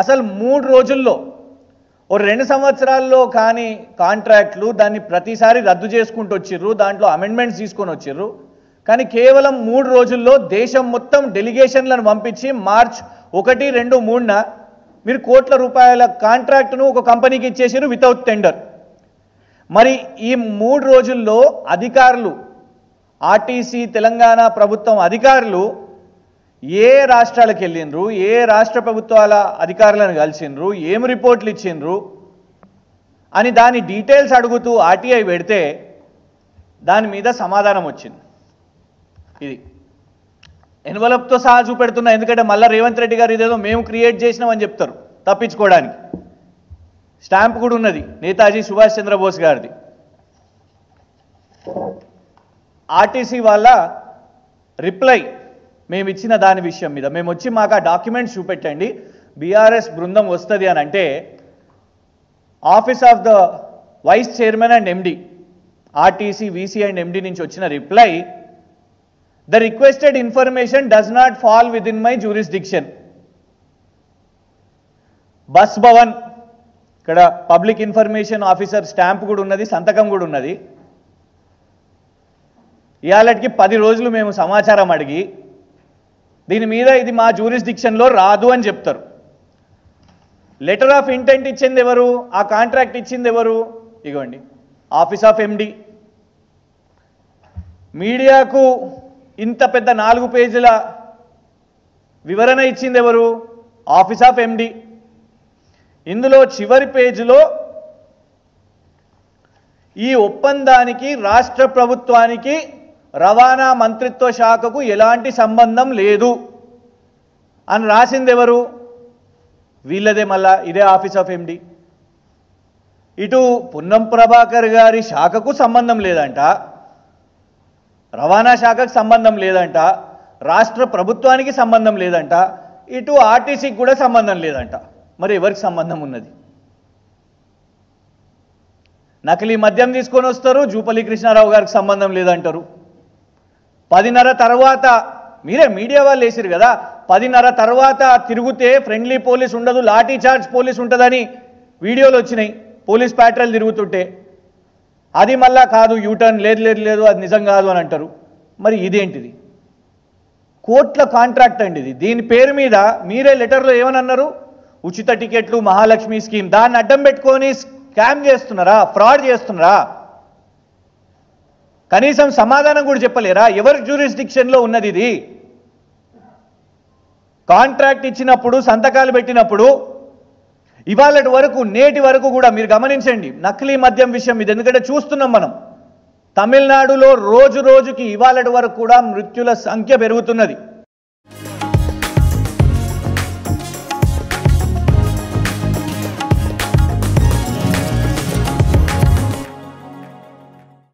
అసలు 3 రోజుల్లో ఓ 2 సంవత్సరాల్లో కానీ కాంట్రాక్ట్లు దాన్ని ప్రతిసారి రద్దు చేసుకుంటూ వచ్చిర్రు, దాంట్లో అమెండ్మెంట్స్ తీసుకొని వచ్చిర్రు. కానీ కేవలం 3 రోజుల్లో దేశం మొత్తం డెలిగేషన్లను పంపించి మార్చ్ 1, 2, 3న మీరు కోట్ల రూపాయల కాంట్రాక్ట్ను ఒక కంపెనీకి ఇచ్చేసారు వితౌట్ టెండర్. మరి ఈ 3 రోజుల్లో అధికారులు, ఆర్టీసీ తెలంగాణ ప్రభుత్వం అధికారులు ఏ రాష్ట్రాలకు వెళ్ళిండ్రు, ఏ రాష్ట్ర ప్రభుత్వాల అధికారులను కలిసిండ్రు, ఏం రిపోర్ట్లు ఇచ్చిండ్రు అని దాని డీటెయిల్స్ అడుగుతూ ఆర్టీఐ పెడితే దాని మీద సమాధానం వచ్చింది. ఇది ఎన్వలప్తో సహా చూపెడుతున్నా, ఎందుకంటే మళ్ళీ రేవంత్ రెడ్డి గారు ఇదేదో మేము క్రియేట్ చేసినామని చెప్తారు తప్పించుకోవడానికి. స్టాంప్ కూడా ఉన్నది నేతాజీ సుభాష్ చంద్రబోస్ గారిది. ఆర్టీసీ వాళ్ళ రిప్లై మేము ఇచ్చిన దాని విషయం మీద మేము వచ్చి మాకు ఆ డాక్యుమెంట్స్ చూపెట్టండి, బీఆర్ఎస్ బృందం వస్తుంది అని అంటే office of the vice chairman and MD, RTC VC and MD నుంచి వచ్చిన reply, the requested information does not fall with in my jurisdiction. Bus Bhavan, ఇక్కడ పబ్లిక్ ఇన్ఫర్మేషన్ ఆఫీసర్ స్టాంప్ కూడా ఉన్నది, సంతకం కూడా ఉన్నది. ఇవాళకి 10 రోజులు మేము సమాచారం అడిగి దీని మీద ఇది మా జ్యూరిస్డిక్షన్లో రాదు అని చెప్తారు. లెటర్ ఆఫ్ ఇంటెంట్ ఇచ్చింది ఎవరు, ఆ కాంట్రాక్ట్ ఇచ్చింది ఎవరు? ఇగోండి ఆఫీస్ ఆఫ్ ఎండి. మీడియాకు ఇంత పెద్ద 4 పేజీల వివరణ ఇచ్చింది ఎవరు? Office of MD. ఇందులో చివరి పేజీలో ఈ ఒప్పందానికి రాష్ట్ర ప్రభుత్వానికి రవాణా మంత్రిత్వ శాఖకు ఎలాంటి సంబంధం లేదు అని రాసింది ఎవరు? వీళ్ళదే. మళ్ళా ఇదే ఆఫీస్ ఆఫ్ ఎండి. ఇటు పొన్నం ప్రభాకర్ గారి శాఖకు సంబంధం లేదంట, రవాణా శాఖకు సంబంధం లేదంట, రాష్ట్ర ప్రభుత్వానికి సంబంధం లేదంట, ఇటు ఆర్టీసీకి కూడా సంబంధం లేదంట. మరి ఎవరికి సంబంధం ఉన్నది? నకిలీ మద్యం తీసుకొని వస్తారు, జూపల్లి కృష్ణారావు గారికి సంబంధం లేదంటారు. 10:30 తర్వాత మీరే మీడియా వాళ్ళు వేసిరు కదా, 10:30 తర్వాత తిరిగితే ఫ్రెండ్లీ పోలీస్ ఉండదు, లాఠీ చార్జ్ పోలీస్ ఉంటుందని వీడియోలు వచ్చినాయి. పోలీస్ ప్యాట్రోల్ తిరుగుతుంటే అది మళ్ళా కాదు, యూటర్న్ లేదు లేదు లేదు అది నిజం కాదు అని అంటారు. మరి ఇదేంటిది? కోట్ల కాంట్రాక్ట్ అండి ఇది. దీని పేరు మీద మీరే లెటర్లో ఏమని అన్నారు? ఉచిత టికెట్లు, మహాలక్ష్మి స్కీమ్. దాన్ని అడ్డం పెట్టుకొని స్కామ్ చేస్తున్నారా, ఫ్రాడ్ చేస్తున్నారా? కనీసం సమాధానం కూడా చెప్పలేరా? ఎవరి జ్యూరిస్డిక్షన్లో ఉన్నది ఇది? కాంట్రాక్ట్ ఇచ్చినప్పుడు, సంతకాలు పెట్టినప్పుడు ఇవాళటి వరకు, నేటి వరకు కూడా మీరు గమనించండి నకిలీ మద్యం విషయం ఇది. ఎందుకంటే చూస్తున్నాం మనం తమిళనాడులో రోజు రోజుకి ఇవాళటి వరకు కూడా మృత్యుల సంఖ్య పెరుగుతున్నది.